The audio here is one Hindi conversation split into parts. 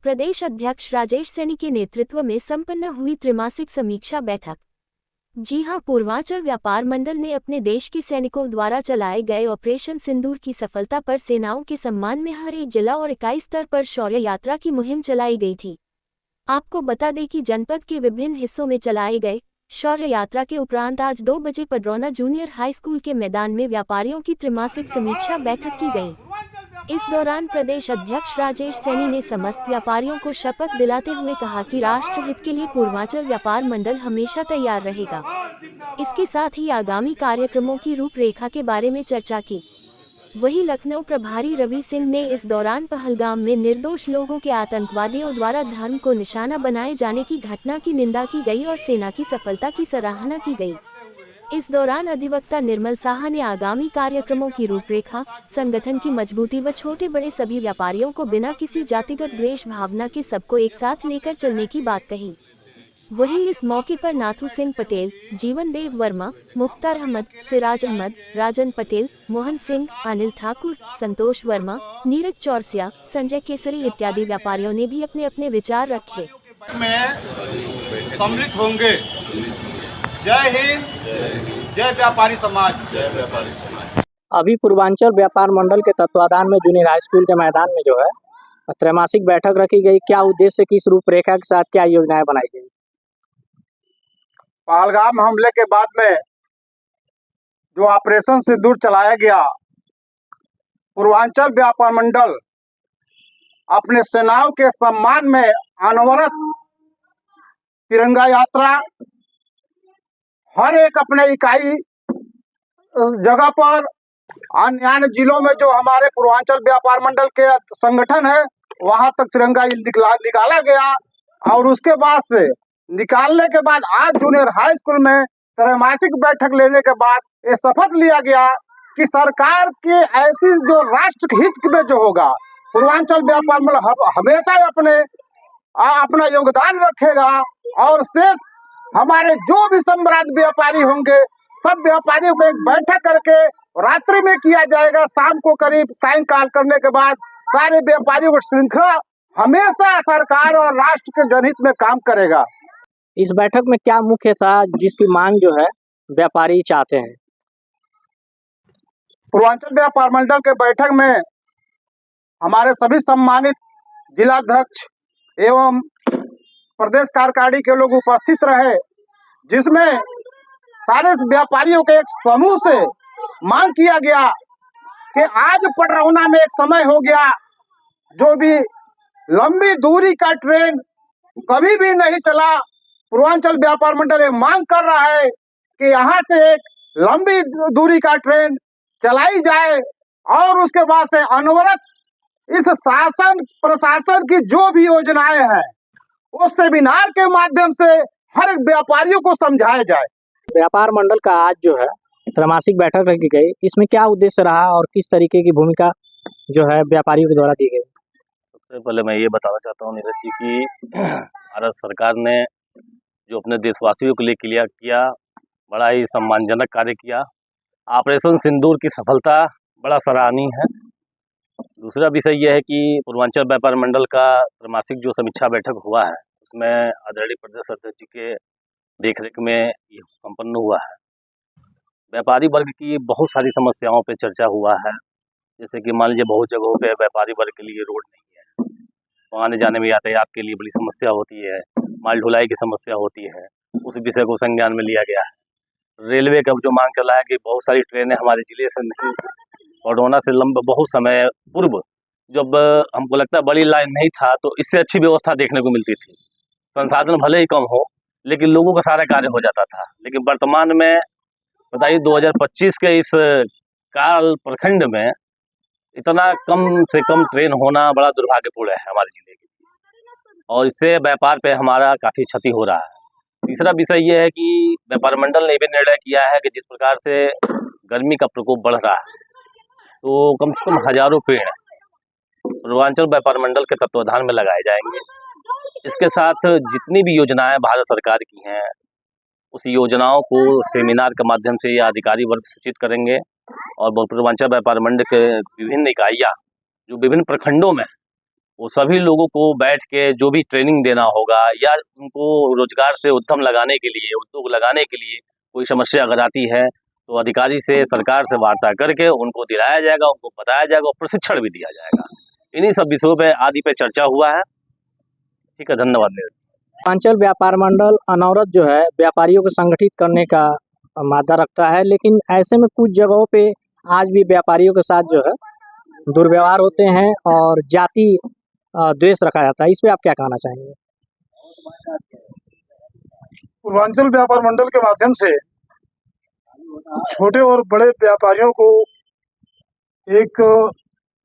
प्रदेश अध्यक्ष राजेश सैनी के नेतृत्व में संपन्न हुई त्रैमासिक समीक्षा बैठक। जी हां, पूर्वांचल व्यापार मंडल ने अपने देश के सैनिकों द्वारा चलाए गए ऑपरेशन सिंदूर की सफलता पर सेनाओं के सम्मान में हर एक जिला और इकाई स्तर पर शौर्य यात्रा की मुहिम चलाई गई थी। आपको बता दें कि जनपद के विभिन्न हिस्सों में चलाए गए शौर्य यात्रा के उपरांत आज 2 बजे पडरौना जूनियर हाई स्कूल के मैदान में व्यापारियों की त्रैमासिक समीक्षा बैठक की गई। इस दौरान प्रदेश अध्यक्ष राजेश सैनी ने समस्त व्यापारियों को शपथ दिलाते हुए कहा कि राष्ट्र हित के लिए पूर्वांचल व्यापार मंडल हमेशा तैयार रहेगा। इसके साथ ही आगामी कार्यक्रमों की रूपरेखा के बारे में चर्चा की। वहीं लखनऊ प्रभारी रवि सिंह ने इस दौरान पहलगाम में निर्दोष लोगों के आतंकवादियों द्वारा धर्म को निशाना बनाए जाने की घटना की निंदा की गई और सेना की सफलता की सराहना की गई। इस दौरान अधिवक्ता निर्मल साहा ने आगामी कार्यक्रमों की रूपरेखा, संगठन की मजबूती व छोटे बड़े सभी व्यापारियों को बिना किसी जातिगत द्वेष भावना के सबको एक साथ लेकर चलने की बात कही। वहीं इस मौके पर नाथू सिंह पटेल, जीवन देव वर्मा, मुख्तार अहमद, सिराज अहमद, राजन पटेल, मोहन सिंह, अनिल ठाकुर, संतोष वर्मा, नीरज चौरसिया, संजय केसरी इत्यादि व्यापारियों ने भी अपने अपने विचार रखे। में सम्मिलित होंगे। जय हिंद, जय व्यापारी समाज। जय व्यापारी समाज। अभी पूर्वांचल व्यापार मंडल के तत्वाधान में जूनियर हाई स्कूल के मैदान में जो है त्रैमासिक बैठक रखी गई। क्या उद्देश्य, किस रूपरेखा के साथ क्या योजनाएं बनाई गई? पहलगाम हमले के बाद में जो ऑपरेशन सिंदूर चलाया गया, पूर्वांचल व्यापार मंडल अपने सेनाओं के सम्मान में अनवरत तिरंगा यात्रा, हर एक अपने इकाई जगह पर अन्य जिलों में जो हमारे पूर्वांचल व्यापार मंडल के संगठन है वहां तक तिरंगा निकाला गया। और उसके बाद से निकालने के बाद आज जूनियर हाई स्कूल में त्रैमासिक बैठक लेने के बाद ये शपथ लिया गया कि सरकार के ऐसी जो राष्ट्र हित में जो होगा, पूर्वांचल व्यापार मंडल हमेशा अपना योगदान रखेगा। और शेष हमारे जो भी सम्राट व्यापारी होंगे, सब व्यापारियों को एक बैठक करके रात्रि में किया जाएगा। शाम को करीब सायंकाल करने के बाद सारे व्यापारियों को श्रृंखला हमेशा सरकार और राष्ट्र के जनहित में काम करेगा। इस बैठक में क्या मुख्य था जिसकी मांग जो है व्यापारी चाहते हैं? पूर्वांचल व्यापार मंडल के बैठक में हमारे सभी सम्मानित जिलाध्यक्ष एवं प्रदेश कार्यकारिणी के लोग उपस्थित रहे, जिसमें सारे व्यापारियों के एक समूह से मांग किया गया कि आज पडरौना में एक समय हो गया, जो भी लंबी दूरी का ट्रेन कभी भी नहीं चला। पूर्वांचल व्यापार मंडल मांग कर रहा है कि यहाँ से एक लंबी दूरी का ट्रेन चलाई जाए और उसके बाद से अनवरत इस शासन प्रशासन की जो भी योजनाएं हैं उस सेमिनार के माध्यम से हर व्यापारियों को समझाया जाए। व्यापार मंडल का आज जो है त्रैमासिक बैठक रखी गई, इसमें क्या उद्देश्य रहा और किस तरीके की भूमिका जो है व्यापारियों के द्वारा दी गई? सबसे पहले मैं ये बताना चाहता हूँ नीरज जी की भारत सरकार ने जो अपने देशवासियों के लिए किया, बड़ा ही सम्मानजनक कार्य किया। ऑपरेशन सिंदूर की सफलता बड़ा सराहनीय है। दूसरा विषय यह है कि पूर्वांचल व्यापार मंडल का त्रैमासिक जो समीक्षा बैठक हुआ है, उसमें आदरणीय प्रदेश अध्यक्ष जी के देखरेख में ये संपन्न हुआ है। व्यापारी वर्ग की बहुत सारी समस्याओं पे चर्चा हुआ है। जैसे कि मान लीजिए बहुत जगहों पे व्यापारी वर्ग के लिए रोड नहीं है, तो आने जाने में यातायात के लिए बड़ी समस्या होती है, माल ढुलाई की समस्या होती है। उस विषय को संज्ञान में लिया गया है। रेलवे का जो मांग चला है कि बहुत सारी ट्रेनें हमारे जिले से नहीं, पडरौना से लंबे बहुत समय पूर्व जब हमको लगता है बड़ी लाइन नहीं था तो इससे अच्छी व्यवस्था देखने को मिलती थी। संसाधन भले ही कम हो लेकिन लोगों का सारा कार्य हो जाता था। लेकिन वर्तमान में बताइए 2025 के इस काल प्रखंड में इतना कम से कम ट्रेन होना बड़ा दुर्भाग्यपूर्ण है हमारे जिले के लिए, और इससे व्यापार पे हमारा काफ़ी क्षति हो रहा है। तीसरा विषय ये है कि व्यापार मंडल ने भी निर्णय किया है कि जिस प्रकार से गर्मी का प्रकोप बढ़ रहा है, तो कम से कम हजारों पेड़ पूर्वांचल व्यापार मंडल के तत्वाधान में लगाए जाएंगे। इसके साथ जितनी भी योजनाएं भारत सरकार की हैं, उस योजनाओं को सेमिनार के माध्यम से या अधिकारी वर्ग सूचित करेंगे और पूर्वांचल व्यापार मंडल के विभिन्न इकाइयाँ जो विभिन्न प्रखंडों में वो सभी लोगों को बैठ के जो भी ट्रेनिंग देना होगा या उनको रोजगार से उद्यम लगाने के लिए, उद्योग लगाने के लिए कोई समस्या अगर आती है तो अधिकारी से, सरकार से वार्ता करके उनको दिलाया जाएगा, उनको बताया जाएगा और प्रशिक्षण भी दिया जाएगा। इन्हीं सब विषयों पे आदि पे चर्चा हुआ है। ठीक है, धन्यवाद। पूर्वांचल व्यापार मंडल अनवरत जो है व्यापारियों को संगठित करने का मादा रखता है, लेकिन ऐसे में कुछ जगहों पे आज भी व्यापारियों के साथ जो है दुर्व्यवहार होते हैं और जाति द्वेष रखा जाता है। इस पे आप क्या कहना चाहेंगे? पूर्वांचल व्यापार मंडल के माध्यम से छोटे और बड़े व्यापारियों को एक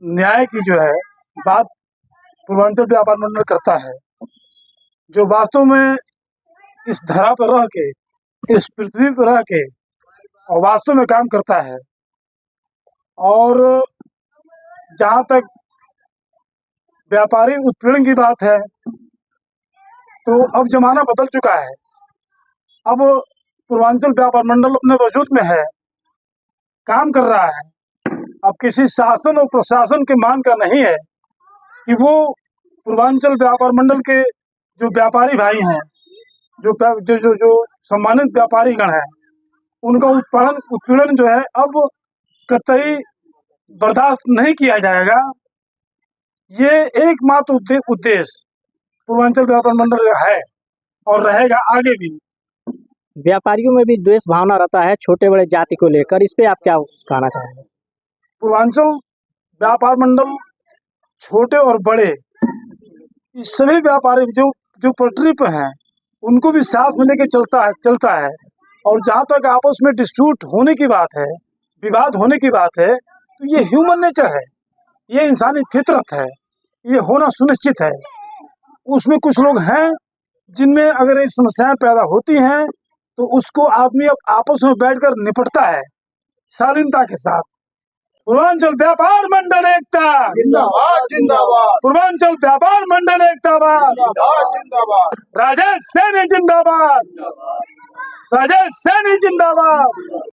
न्याय की जो है बात पूर्वांचल व्यापार मंडल करता है, जो वास्तव में इस धरा पर रह के, इस पृथ्वी पर रह के और वास्तव में काम करता है। और जहाँ तक व्यापारी उत्पीड़न की बात है तो अब जमाना बदल चुका है। अब पूर्वांचल व्यापार मंडल अपने वजूद में है, काम कर रहा है। अब किसी शासन और प्रशासन के मान का नहीं है कि वो पूर्वांचल व्यापार मंडल के जो व्यापारी भाई हैं, जो जो जो, जो सम्मानित व्यापारी गण हैं, उनका उत्पीड़न जो है अब कतई बर्दाश्त नहीं किया जाएगा। ये एकमात्र उद्देश्य पूर्वांचल व्यापार मंडल है और रहेगा आगे भी। व्यापारियों में भी द्वेष भावना रहता है छोटे बड़े जाति को लेकर, इस पे आप क्या कहना चाहेंगे? पूर्वांचल व्यापार मंडल छोटे और बड़े इस सभी व्यापारी जो पटरी पर हैं उनको भी साथ में लेके चलता है। और जहाँ तक आपस में डिस्प्यूट होने की बात है, विवाद होने की बात है, तो ये ह्यूमन नेचर है, ये इंसानी फितरत है, ये होना सुनिश्चित है। उसमें कुछ लोग हैं जिनमें अगर ये समस्याएं पैदा होती हैं तो उसको आदमी अब आपस में बैठकर निपटता है शालीनता के साथ। पूर्वांचल व्यापार मंडल एकता जिंदाबाद जिंदाबाद, पूर्वांचल व्यापार मंडल एकताबाद, जिंदाबाद, राजेश सैनी जिंदाबाद, राजेश सैनी जिंदाबाद।